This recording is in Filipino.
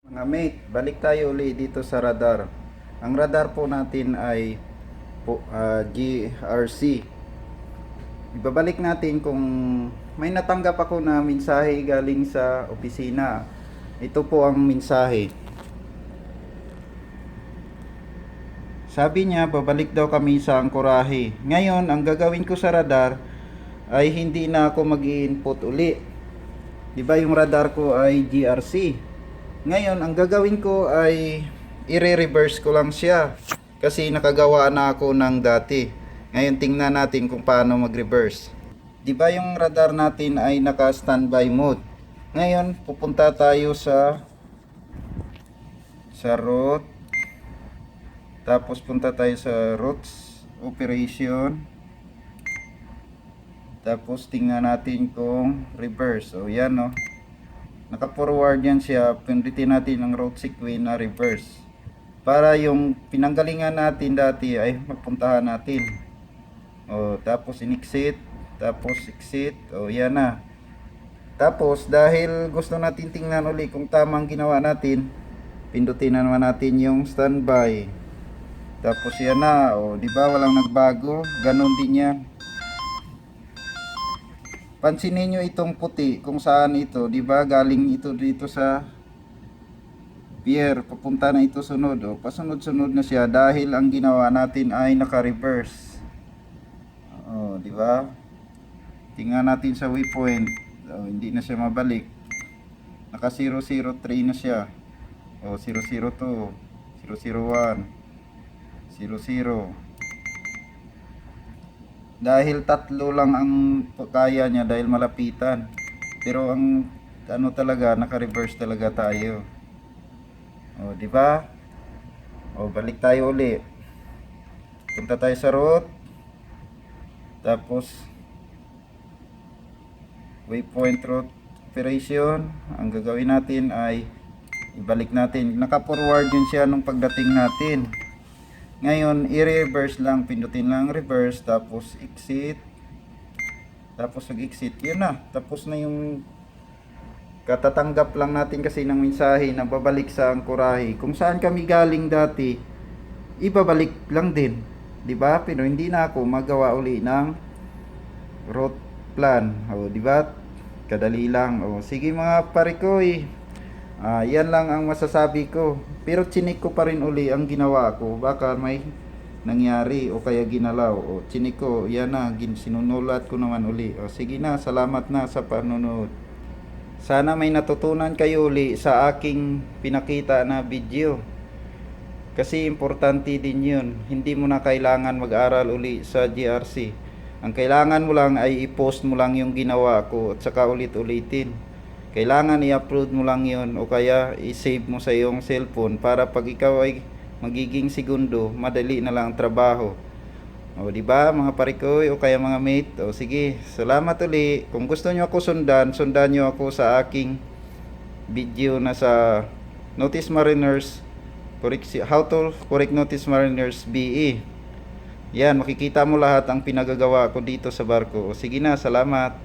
Mga mate, balik tayo uli dito sa radar. Ang radar po natin ay GRC. Ibabalik natin kung may natanggap ako na mensahe galing sa opisina. Ito po ang mensahe. Sabi niya, babalik daw kami sa Ancoraje. Ngayon, ang gagawin ko sa radar ay hindi na ako mag-i-input uli. Diba yung radar ko ay GRC? Ngayon, ang gagawin ko ay i-reverse ko lang siya. Kasi nakagawa na ako ng dati. Ngayon, tingnan natin kung paano mag-reverse. Diba yung radar natin ay naka-standby mode. Ngayon, pupunta tayo sa route. Tapos punta tayo sa routes operation. Tapos tingnan natin kung reverse. O yan, no. Naka-forward yan siya. Pindutin natin ang route sequence na reverse. Para yung pinanggalingan natin dati ay mapuntahan natin. O, tapos in-exit. Tapos exit. O, yan na. Tapos, dahil gusto natin tingnan uli kung tamang ginawa natin, pindutin na naman natin yung standby. Tapos yan na. O, di ba walang nagbago? Ganon din yan. Pansinin nyo itong puti kung saan ito, di ba? Galing ito dito sa pier, papunta na ito sunod. O, pasunod-sunod na siya dahil ang ginawa natin ay naka-reverse. O, di ba? Tingnan natin sa waypoint. O, hindi na siya mabalik. Naka 003 na siya. O, 002, 001, 00. Dahil tatlo lang ang kaya niya dahil malapitan. Pero ang ano talaga, naka-reverse talaga tayo. O, di ba? O, balik tayo uli. Punta tayo sa route. Tapos waypoint route operation. Ang gagawin natin ay ibalik natin. Naka-forward yun siya nung pagdating natin. Ngayon, i-reverse lang, pindutin lang reverse, tapos exit. Tapos mag-exit, yun na. Tapos na yung katatanggap lang natin kasi ng mensahe na babalik sa Ancoraje. Kung saan kami galing dati, ibabalik lang din. 'Di ba? Pero hindi na ako magawa uli ng route plan. O, 'di ba? Kadali lang. O, sige mga parikoy. Yan lang ang masasabi ko. Pero chinik ko pa rin uli ang ginawa ko. Baka may nangyari o kaya ginalaw. O chinik ko. Yan na. Sinunulat ko naman uli. O sige na. Salamat na sa panonood. Sana may natutunan kayo uli sa aking pinakita na video. Kasi importante din yun. Hindi mo na kailangan mag-aral uli sa GRC. Ang kailangan mo lang ay i-post mo lang yung ginawa ko at saka ulit-ulitin. Kailangan i-upload mo lang yon o kaya i-save mo sa iyong cellphone para pag ikaw ay magiging segundo, madali na lang ang trabaho. O, di ba mga parikoy o kaya mga mate? O sige, salamat uli. Kung gusto niyo ako sundan, sundan niyo ako sa aking video na sa Notice Mariners, how to correct Notice Mariners BE. Yan, makikita mo lahat ang pinagagawa ko dito sa barko. O sige na, salamat.